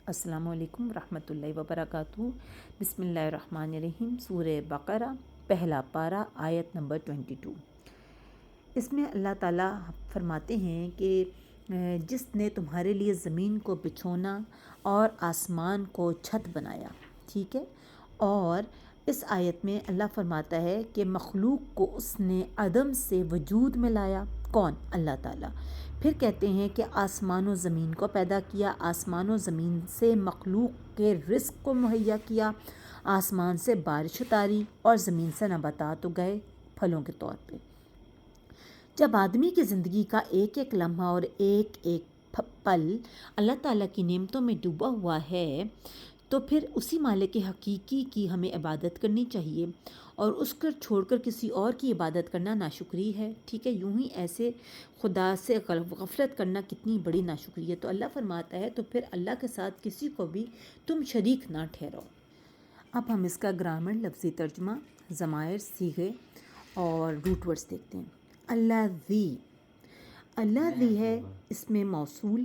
السلام علیکم ورحمۃ اللہ وبرکاتہ۔ بسم اللہ الرحمن الرحیم۔ سورہ بقرہ پہلا پارہ آیت نمبر 22۔ اس میں اللہ تعالیٰ فرماتے ہیں کہ جس نے تمہارے لیے زمین کو بچھونا اور آسمان کو چھت بنایا، ٹھیک ہے، اور اس آیت میں اللہ فرماتا ہے کہ مخلوق کو اس نے عدم سے وجود میں لایا۔ کون؟ اللہ تعالیٰ۔ پھر کہتے ہیں کہ آسمان و زمین کو پیدا کیا، آسمان و زمین سے مخلوق کے رزق کو مہیا کیا، آسمان سے بارش اتاری اور زمین سے نباتات اگائے پھلوں کے طور پہ۔ جب آدمی کی زندگی کا ایک ایک لمحہ اور ایک ایک پل اللہ تعالیٰ کی نعمتوں میں ڈوبا ہوا ہے تو پھر اسی مالک حقیقی کی ہمیں عبادت کرنی چاہیے، اور اس کو چھوڑ کر کسی اور کی عبادت کرنا ناشکری ہے، ٹھیک ہے۔ یوں ہی ایسے خدا سے غفلت کرنا کتنی بڑی ناشکری ہے۔ تو اللہ فرماتا ہے تو پھر اللہ کے ساتھ کسی کو بھی تم شریک نہ ٹھہراؤ۔ اب ہم اس کا گرامر، لفظی ترجمہ، ضمائر، صیغے اور روٹ ورڈز دیکھتے ہیں۔ الذی، الذی ہے اس میں موصول،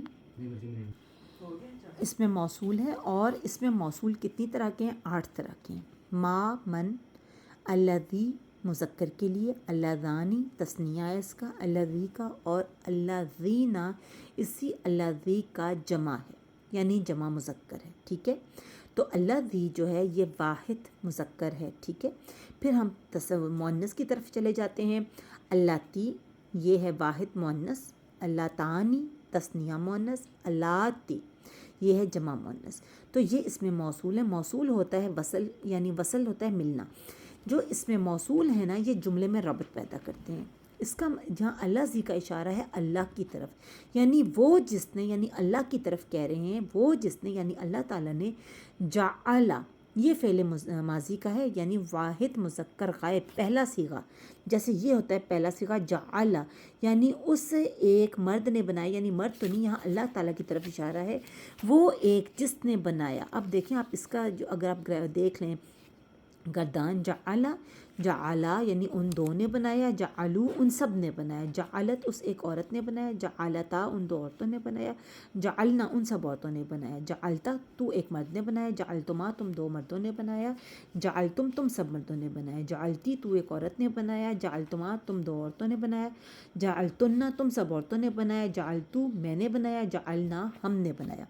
اس میں موصول ہے، اور اس میں موصول کتنی طرح کے ہیں؟ 8 طرح کے ہیں۔ ما، من، الذی مذکر کے لیے، اللذانی تثنیہ ہے اس کا، الذی کا، اور الذین اسی الذی کا جمع ہے، یعنی جمع مذکر ہے، ٹھیک ہے۔ تو الذی جو ہے یہ واحد مذکر ہے، ٹھیک ہے۔ پھر ہم مؤنث کی طرف چلے جاتے ہیں۔ اللاتی یہ ہے واحد مؤنث، اللاتانی تثنیہ مؤنث، اللاتی یہ ہے جمع مؤنث۔ تو یہ اس میں موصول ہے۔ موصول ہوتا ہے وصل، یعنی وصل ہوتا ہے ملنا۔ جو اس میں موصول ہے نا، یہ جملے میں ربط پیدا کرتے ہیں۔ اس کا جہاں الذی کا اشارہ ہے اللہ کی طرف، یعنی وہ جس نے، یعنی اللہ کی طرف کہہ رہے ہیں، وہ جس نے، یعنی اللہ تعالیٰ نے جعل، یہ فعل ماضی کا ہے، یعنی واحد مذکر غائب پہلا صیغہ، جیسے یہ ہوتا ہے پہلا صیغہ جعل، یعنی اس ایک مرد نے بنایا، یعنی مرد تو نہیں، یہاں اللہ تعالیٰ کی طرف اشارہ ہے، وہ ایک جس نے بنایا۔ اب دیکھیں آپ اس کا جو اگر آپ دیکھ لیں گردان، جعل، جعلا یعنی ان دو نے بنایا، جعلو ان سب نے بنایا، جعلت اس ایک عورت نے بنایا، جعلتا ان دو عورتوں نے بنایا، جعلنا ان سب عورتوں نے بنایا، جعلتا تو ایک مرد نے بنایا، جعلتما تم دو مردوں نے بنایا، جعلتم تم سب مردوں نے بنایا، جعلتی تو ایک عورت نے بنایا، جعلتما تم دو عورتوں نے بنایا، جعلتن تم سب عورتوں نے بنایا، جعلتو میں نے بنایا، جعلنا ہم نے بنایا۔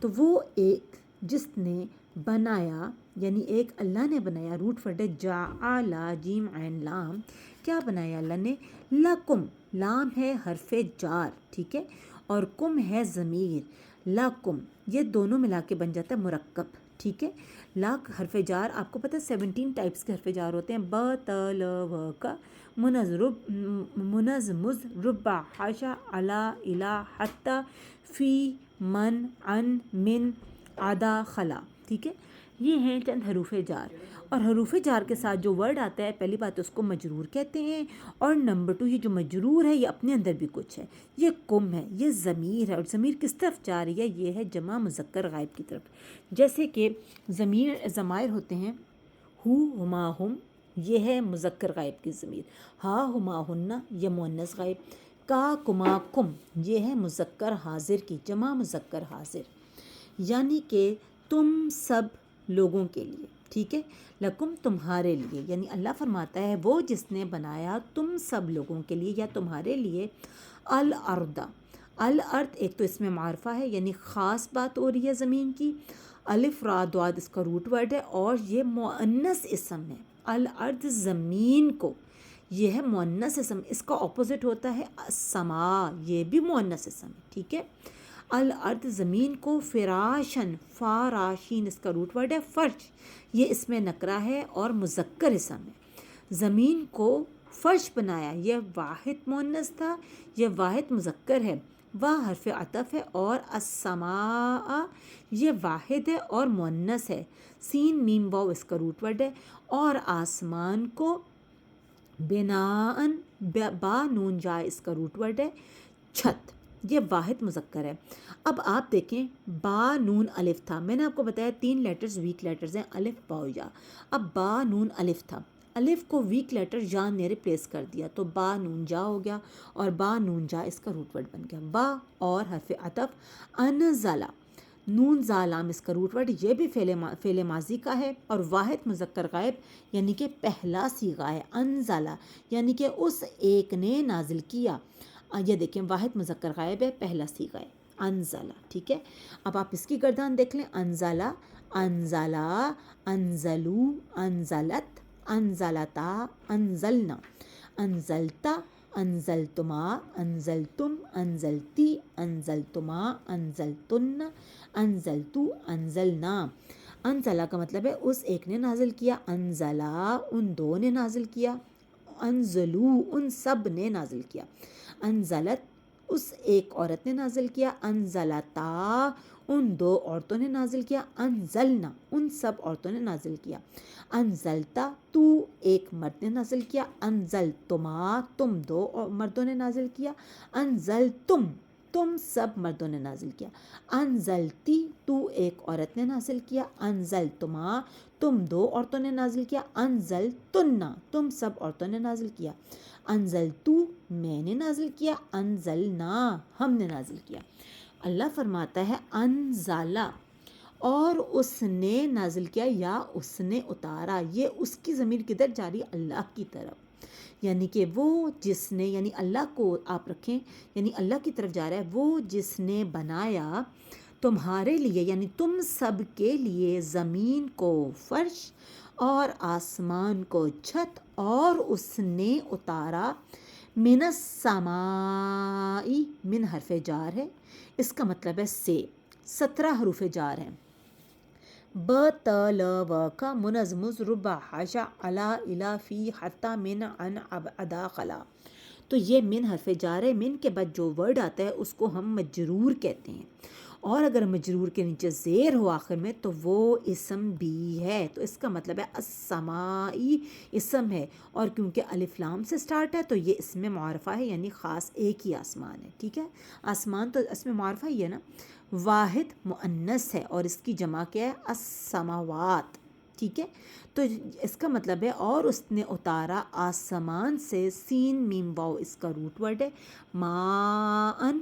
تو وہ ایک جس نے بنایا، یعنی ایک اللہ نے بنایا، روٹ ورڈ ہے جعل، جیم عین لام، کیا بنایا اللہ نے؟ لکم، لام ہے حرف جار، ٹھیک ہے، اور کم ہے ضمیر، لکم یہ دونوں ملا کے بن جاتا ہے مرکب، ٹھیک ہے۔ لاک حرف جار آپ کو پتہ ہے 17 ٹائپس کے حرف جار ہوتے ہیں، ب ت ل و کا، منظمز، ربع، حاشا، علا، الا، حتی، فی، من، عن، من، عدا، خلا، ٹھیک ہے۔ یہ ہیں چند حروف جار، اور حروف جار کے ساتھ جو ورڈ آتا ہے پہلی بات اس کو مجرور کہتے ہیں، اور نمبر 2 یہ جو مجرور ہے یہ اپنے اندر بھی کچھ ہے، یہ کم ہے، یہ ضمیر ہے، اور ضمیر کس طرف جا رہی ہے؟ یہ ہے جمع مذکر غائب کی طرف۔ جیسے کہ ضمائر ہوتے ہیں، ہو، ہما، ہم، یہ ہے مذکر غائب کی ضمیر، ہا، ہما، ہننا یہ مؤنث غائب، کا، کما، کم یہ ہے مذکر حاضر کی، جمع مذکر حاضر، یعنی کہ تم سب لوگوں کے لیے، ٹھیک ہے، لکم تمہارے لیے، یعنی اللہ فرماتا ہے وہ جس نے بنایا تم سب لوگوں کے لیے یا تمہارے لیے، الارض، الارض ایک تو اس میں معرفہ ہے، یعنی خاص بات ہو رہی ہے زمین کی، الف را دعاد اس کا روٹ ورڈ ہے، اور یہ مؤنث اسم ہے، الارض زمین کو، یہ ہے مؤنث اسم، اس کا اپوزٹ ہوتا ہے السماء، یہ بھی مؤنث اسم ہے، ٹھیک ہے۔ الارض زمین کو، فراشن، فاراشین اس کا روٹ ورڈ ہے، فرش یہ اس میں نکرہ ہے اور مذکر اسم ہے، زمین کو فرش بنایا، یہ واحد مؤنث تھا، یہ واحد مذکر ہے، وہ حرف عطف ہے، اور السماء یہ واحد ہے اور مؤنث ہے، سین میم واو اس کا روٹ ورڈ ہے، اور آسمان کو، بناءً، با نون جا اس کا روٹ ورڈ ہے، چھت یہ واحد مذکر ہے۔ اب آپ دیکھیں با نون الف تھا، میں نے آپ کو بتایا 3 لیٹرز ویک لیٹرز ہیں، الف با و یا، اب با نون الف تھا، الف کو ویک لیٹر جا نے ریپلیس کر دیا تو با نون جا ہو گیا، اور با نون جا اس کا روٹ ورڈ بن گیا، با اور حرف عطف، انزلہ نون زالام اس کا روٹ ورڈ یہ بھی فعل ماضی کا ہے اور واحد مذکر غائب یعنی کہ پہلا صیغہ ہے. انزلہ یعنی کہ اس ایک نے نازل کیا. یہ دیکھیں واحد مذکر غائب ہے، پہلا صیغہ ہے انزلہ. ٹھیک ہے، اب آپ اس کی گردان دیکھ لیں. انزلہ، انزلہ، انزلو، انزلت، انزلتا، انزلنا، انزلتا، انزلتما، انزلتم، انزلتی، انزلتما، انزلتن، انزلتو، انزلنا. انزلہ کا مطلب ہے اس ایک نے نازل کیا. انزلہ ان دو نے نازل کیا. انزلو ان سب نے نازل کیا. انزلت اس ایک عورت نے نازل کیا. انزلتا ان دو عورتوں نے نازل کیا. انزلنا ان سب عورتوں نے نازل کیا. انزلتا تو ایک مرد نے نازل کیا. انزلتما تم دو مردوں نے نازل کیا. انزلتم تم سب مردوں نے نازل کیا. انزلتی تو ایک عورت نے نازل کیا. انزلتما تم دو عورتوں نے نازل کیا. انزلتن تم سب عورتوں نے نازل کیا. انزلتو میں نے نازل کیا. انزلنا ہم نے نازل کیا. اللہ فرماتا ہے انزلہ اور اس نے نازل کیا یا اس نے اتارا. یہ اس کی ضمیر کدھر جاری؟ اللہ کی طرف، یعنی کہ وہ جس نے، یعنی اللہ کو آپ رکھیں، یعنی اللہ کی طرف جا رہا ہے. وہ جس نے بنایا تمہارے لیے یعنی تم سب کے لیے زمین کو فرش اور آسمان کو چھت، اور اس نے اتارا من السمائی. من حرف جار ہے، اس کا مطلب ہے سے. 17 حروف جار ہیں. بطل کا منظم ربع حاشا علا الا فی حتی من عن ادا خلا. تو یہ من حرف جار ہے. من کے بعد جو ورڈ آتا ہے اس کو ہم مجرور کہتے ہیں، اور اگر مجرور کے نیچے زیر ہو آخر میں تو وہ اسم بھی ہے. تو اس کا مطلب ہے السمائی اسم ہے، اور کیونکہ الف لام سے سٹارٹ ہے تو یہ اسم معرفہ ہے، یعنی خاص ایک ہی آسمان ہے. ٹھیک ہے، آسمان تو اسم معرفہ ہی ہے نا. واحد مؤنث ہے اور اس کی جمع کیا ہے؟ السماوات. ٹھیک ہے، تو اس کا مطلب ہے اور اس نے اتارا آسمان سے. سین میم واو اس کا روٹ ورڈ ہے. ماءن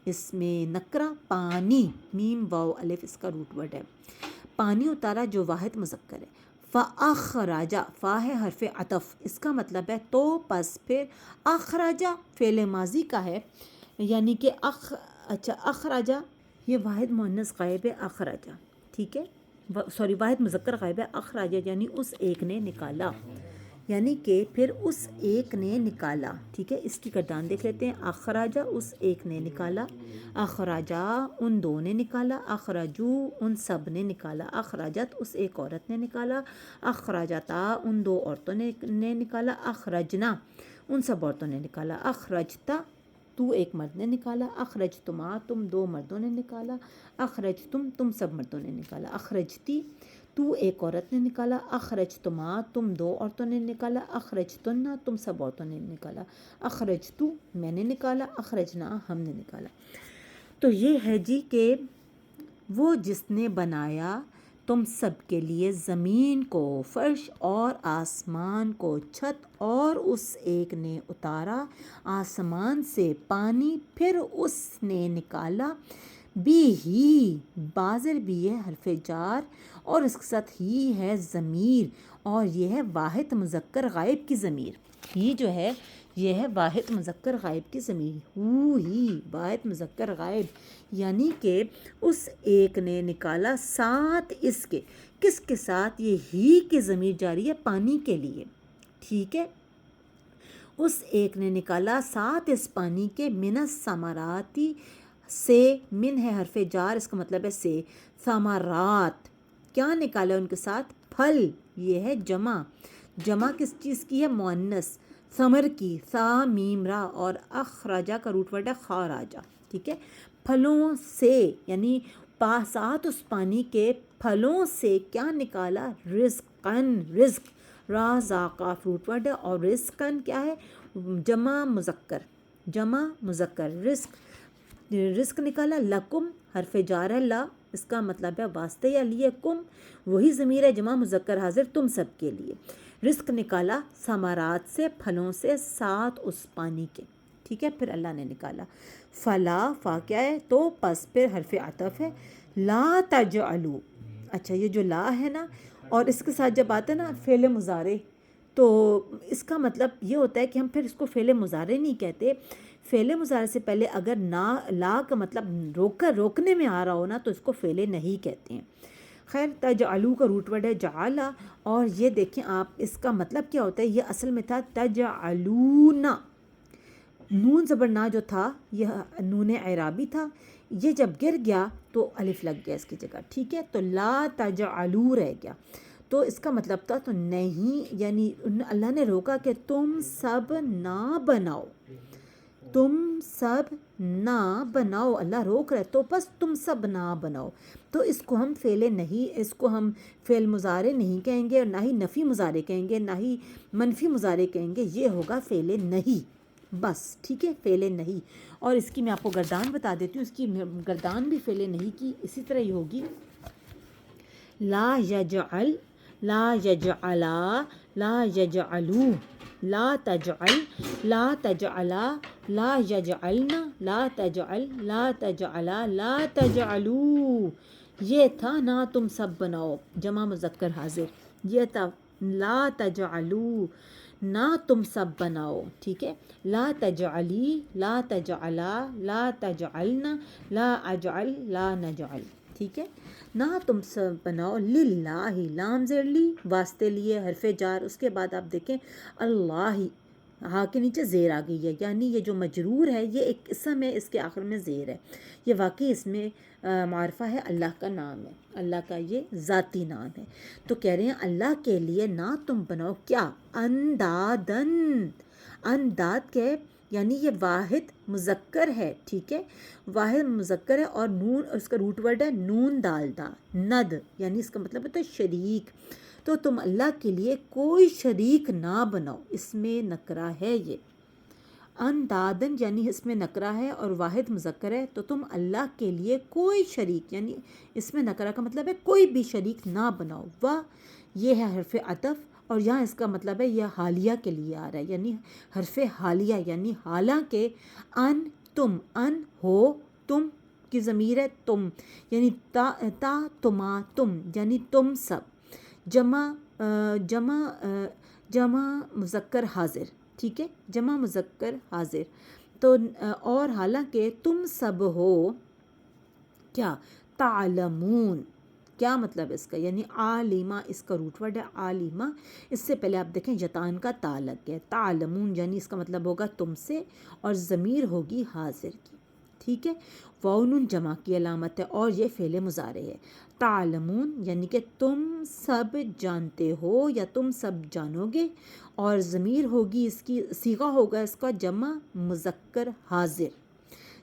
اس میں نکرہ پانی، میم واو الف اس کا روٹ ورڈ ہے. پانی اتارا جو واحد مذکر ہے. فاخرجا فا ہے حرف عطف، اس کا مطلب ہے تو پس پھر. اخرجا فعل ماضی کا ہے، یعنی کہ اخرجا یہ واحد مؤنث غائب ہے. اخرجا ٹھیک ہے، سوری واحد مذکر غائب ہے. اخرجا یعنی اس ایک نے نکالا، یعنی کہ پھر اس ایک نے نکالا. ٹھیک ہے، اس کی گردان دیکھ لیتے ہیں. اخراجہ اس ایک نے نکالا. اخراجہ ان دو نے نکالا. اخراجو ان سب نے نکالا. اخراجت اس ایک عورت نے نکالا. اخراجتا ان دو عورتوں نے نکالا. اخرجنا ان سب عورتوں نے نکالا. اخرجتا تو ایک مرد نے نکالا. اخرجتما تم دو مردوں نے نکالا. اخرجتم تم سب مردوں نے نکالا. اخرجتی تو ایک عورت نے نکالا. اخرجتما تم دو عورتوں نے نکالا. اخرجتن تم سب عورتوں نے نکالا. اخرجتو میں نے نکالا. اخرجنا ہم نے نکالا. تو یہ ہے جی کہ وہ جس نے بنایا تم سب کے لیے زمین کو فرش اور آسمان کو چھت، اور اس ایک نے اتارا آسمان سے پانی، پھر اس نے نکالا بھی ہی بازر بھی ہے حرف جار، اور اس کے ساتھ ہی ہے ضمیر، اور یہ ہے واحد مذکر غائب کی ضمیر. یہ جو ہے یہ ہے واحد مذکر غائب کی ضمیر. ہی واحد مذکر غائب، یعنی کہ اس ایک نے نکالا ساتھ اس کے. کس کے ساتھ؟ یہ ہی کی ضمیر جاری ہے پانی کے لیے. ٹھیک ہے، اس ایک نے نکالا ساتھ اس پانی کے. من الثمراتی سے، من ہے حرف جار اس کا مطلب ہے سے. ثمرات کیا نکالا ان کے ساتھ؟ پھل. یہ ہے جمع. جمع کس چیز کی ہے؟ مؤنث. ثمر کی، ثا میم را، اور اخراجہ کا روٹ ورڈ ہے خاراجہ. ٹھیک ہے، پھلوں سے، یعنی ساتھ اس پانی کے پھلوں سے کیا نکالا؟ رزقن رزق. را ذاقہ روٹ ورڈ ہے، اور رزقن کیا ہے؟ جمع مذکر. جمع مذکر رزق. رزق نکالا. لکم حرف جار ہے لا، اس کا مطلب ہے واسطے یا لیے. کم وہی ضمیر ہے جمع مذکر حاضر تم سب کے لیے. رزق نکالا ثمرات سے، پھلوں سے، ساتھ اس پانی کے. ٹھیک ہے، پھر اللہ نے نکالا. فلا فا کیا ہے؟ تو پس پھر حرف عطف ہے. لا تجعلو، اچھا یہ جو لا ہے نا اور اس کے ساتھ جب آتا ہے نا فعل مضارع، تو اس کا مطلب یہ ہوتا ہے کہ ہم پھر اس کو فعل مضارع نہیں کہتے. فعل مضارع سے پہلے اگر لا کا مطلب روکنے میں آ رہا ہو نا تو اس کو فعل نہیں کہتے ہیں. خیر تجعلو کا روٹ ورڈ ہے جعلا، اور یہ دیکھیں آپ اس کا مطلب کیا ہوتا ہے. یہ اصل میں تھا تجعلونا، نون زبر نا جو تھا یہ نون اعرابی تھا، یہ جب گر گیا تو الف لگ گیا اس کی جگہ، ٹھیک ہے. تو لا تجعلو رہ گیا، تو اس کا مطلب تھا تو نہیں، یعنی اللہ نے روکا کہ تم سب نہ بناؤ، تم سب نہ بناؤ. اللہ روک رہے تو بس تم سب نہ بناؤ. تو اس کو ہم فعل نہیں، اس کو ہم فعل مضارع نہیں کہیں گے، اور نہ ہی نفی مضارع کہیں گے، نہ ہی منفی مضارع کہیں گے. یہ ہوگا فعل نہیں بس، ٹھیک ہے، فعل نہیں. اور اس کی میں آپ کو گردان بتا دیتی ہوں. اس کی گردان بھی فعل نہیں کی اسی طرح ہی ہوگی. لا یجعل، لا یجعلا، لا یجعلو، لا تجعل، لا تجعلا، لا یجعلنا، لا تجعل، لا تجعلا، لا تجعلو. یہ تھا نہ تم سب بناؤ، جمع مذکر حاضر. یہ تھا لا تجعلو، نہ تم سب بناؤ، ٹھیک ہے. لا تجعلی، لا تجعلا، لا تجعلنا، لا اجعل، لا نجعل، ٹھیک ہے. نہ تم سب بناؤ، للہ، لام زیر لی، واسطے لیے، حرف جار. اس کے بعد آپ دیکھیں اللہ، ہاں کے نیچے زیر آ گئی ہے، یعنی یہ جو مجرور ہے یہ ایک اسم ہے، اس کے آخر میں زیر ہے. یہ واقعی اس میں معرفہ ہے، اللہ کا نام ہے، اللہ کا یہ ذاتی نام ہے. تو کہہ رہے ہیں اللہ کے لیے نہ تم بناؤ کیا، اندادن. انداد کے یعنی یہ واحد مذکر ہے، ٹھیک ہے، واحد مذکر ہے، اور نون اس کا روٹ ورڈ ہے نون دال دا، ند، یعنی اس کا مطلب ہوتا ہے شریک. تو تم اللہ کے لیے کوئی شریک نہ بناؤ، اس میں نکرہ ہے یہ. اندادن یعنی اس میں نکرہ ہے اور واحد مذکر ہے، تو تم اللہ کے لیے کوئی شریک، یعنی اس میں نکرہ کا مطلب ہے کوئی بھی شریک نہ بناؤ. واہ، یہ ہے حرف عطف، اور یہاں اس کا مطلب ہے یہ حالیہ کے لیے آ رہا ہے، یعنی حرف حالیہ، یعنی حالانکہ ان تم، ان ہو، تم کی ضمیر ہے تم، یعنی تا تما تم، یعنی تم سب. جمع جمع مذکر حاضر، ٹھیک ہے، جمع مذکر حاضر. تو اور حالانکہ تم سب ہو کیا، تعلمون. کیا مطلب اس کا، یعنی عالمہ، اس کا روٹ ورڈ ہے عالمہ. اس سے پہلے آپ دیکھیں یتان کا تا لگ گیا. تعلمون یعنی اس کا مطلب ہوگا تم سے، اور ضمیر ہوگی حاضر کی، ٹھیک ہے. واو نون جمع کی علامت ہے، اور یہ فعل مضارع ہے. تعلمون یعنی کہ تم سب جانتے ہو یا تم سب جانو گے، اور ضمیر ہوگی اس کی، صیغہ ہوگا اس کا جمع مذکر حاضر.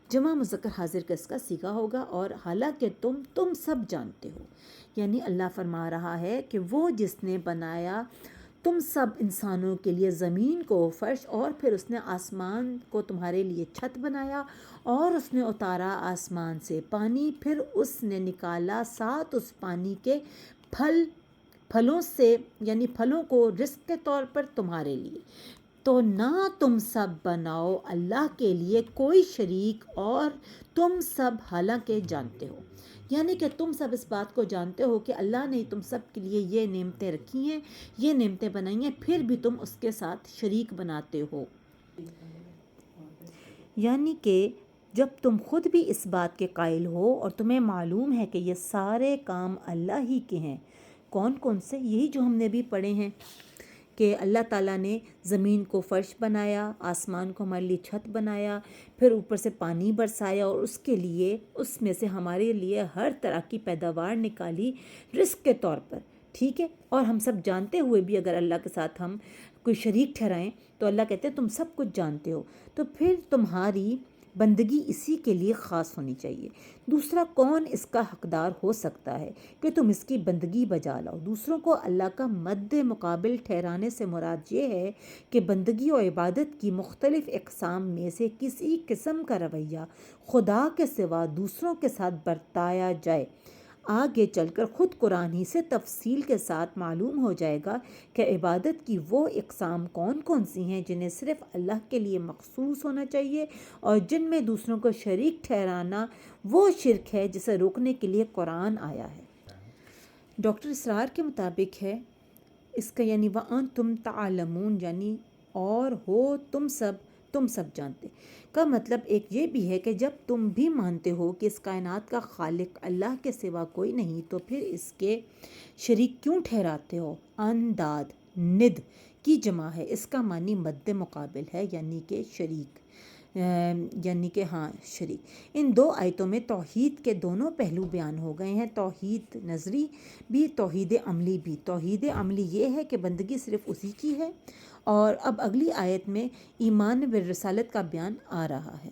جمع مذکر حاضر کا اس کا صیغہ ہوگا. اور حالانکہ تم سب جانتے ہو، یعنی اللہ فرما رہا ہے کہ وہ جس نے بنایا تم سب انسانوں کے لیے زمین کو فرش، اور پھر اس نے آسمان کو تمہارے لیے چھت بنایا، اور اس نے اتارا آسمان سے پانی، پھر اس نے نکالا ساتھ اس پانی کے پھلوں سے، یعنی پھلوں کو رزق کے طور پر تمہارے لیے. تو نہ تم سب بناؤ اللہ کے لیے کوئی شریک، اور تم سب حالانکہ جانتے ہو، یعنی کہ تم سب اس بات کو جانتے ہو کہ اللہ نے تم سب کے لیے یہ نعمتیں رکھی ہیں، یہ نعمتیں بنائی ہیں، پھر بھی تم اس کے ساتھ شریک بناتے ہو. یعنی کہ جب تم خود بھی اس بات کے قائل ہو اور تمہیں معلوم ہے کہ یہ سارے کام اللہ ہی کے ہیں. کون کون سے، یہی جو ہم نے بھی پڑھے ہیں کہ اللہ تعالیٰ نے زمین کو فرش بنایا، آسمان کو ہمارے لیے چھت بنایا، پھر اوپر سے پانی برسایا، اور اس کے لیے اس میں سے ہمارے لیے ہر طرح کی پیداوار نکالی رزق کے طور پر، ٹھیک ہے. اور ہم سب جانتے ہوئے بھی اگر اللہ کے ساتھ ہم کوئی شریک ٹھہرائیں تو اللہ کہتے ہیں تم سب کچھ جانتے ہو، تو پھر تمہاری بندگی اسی کے لیے خاص ہونی چاہیے. دوسرا کون اس کا حقدار ہو سکتا ہے کہ تم اس کی بندگی بجا لاؤ. دوسروں کو اللہ کا مد مقابل ٹھہرانے سے مراد یہ ہے کہ بندگی و عبادت کی مختلف اقسام میں سے کسی قسم کا رویہ خدا کے سوا دوسروں کے ساتھ برتایا جائے. آگے چل کر خود قرآن ہی سے تفصیل کے ساتھ معلوم ہو جائے گا کہ عبادت کی وہ اقسام کون کون سی ہیں جنہیں صرف اللہ کے لیے مخصوص ہونا چاہیے، اور جن میں دوسروں کو شریک ٹھہرانا وہ شرک ہے جسے روکنے کے لیے قرآن آیا ہے۔ ڈاکٹر اسرار کے مطابق ہے اس کا یعنی وَأَنْتُمْ تَعْلَمُونَ یعنی اور ہو تم سب جانتے کا مطلب ایک یہ بھی ہے کہ جب تم بھی مانتے ہو کہ اس کائنات کا خالق اللہ کے سوا کوئی نہیں تو پھر اس کے شریک کیوں ٹھہراتے ہو؟ انداد ند کی جمع ہے، اس کا معنی مد مقابل ہے یعنی کہ شریک، شریک۔ ان دو آیتوں میں توحید کے دونوں پہلو بیان ہو گئے ہیں، توحید نظری بھی، توحید عملی بھی۔ توحید عملی یہ ہے کہ بندگی صرف اسی کی ہے، اور اب اگلی آیت میں ایمان بالرسالت کا بیان آ رہا ہے۔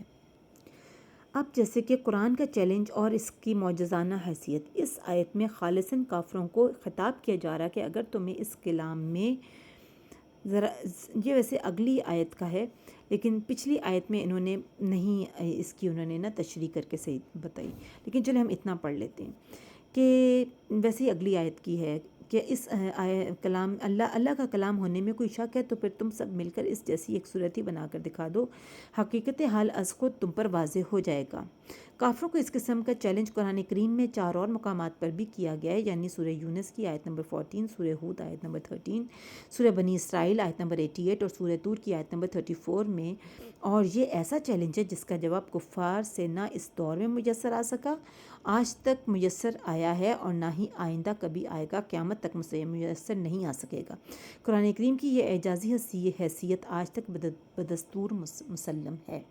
اب جیسے کہ قرآن کا چیلنج اور اس کی معجزانہ حیثیت، اس آیت میں خالصاً کافروں کو خطاب کیا جا رہا کہ اگر تمہیں اس کلام میں ذرا، یہ ویسے اگلی آیت کا ہے لیکن پچھلی آیت میں انہوں نے نہیں اس کی انہوں نے نا تشریح کر کے صحیح بتائی، لیکن چلے ہم اتنا پڑھ لیتے ہیں کہ ویسے ہی اگلی آیت کی ہے کہ اس کلام اللہ کا کلام ہونے میں کوئی شک ہے تو پھر تم سب مل کر اس جیسی ایک صورت ہی بنا کر دکھا دو، حقیقت حال از خود تم پر واضح ہو جائے گا۔ کافروں کو اس قسم کا چیلنج قرآن کریم میں 4 اور مقامات پر بھی کیا گیا ہے، یعنی سورہ یونس کی آیت نمبر 14، سورہ ہود آیت نمبر 13، سورہ بنی اسرائیل آیت نمبر 88 اور سورہ طور کی آیت نمبر 34 میں۔ اور یہ ایسا چیلنج ہے جس کا جواب کفار سے نہ اس دور میں میسر آ سکا، آج تک میسر آیا ہے اور نہ ہی آئندہ کبھی آئے گا، قیامت تک میسر نہیں آ سکے گا۔ قرآن کریم کی یہ اعجازی حیثیت آج تک بدستور مسلم ہے۔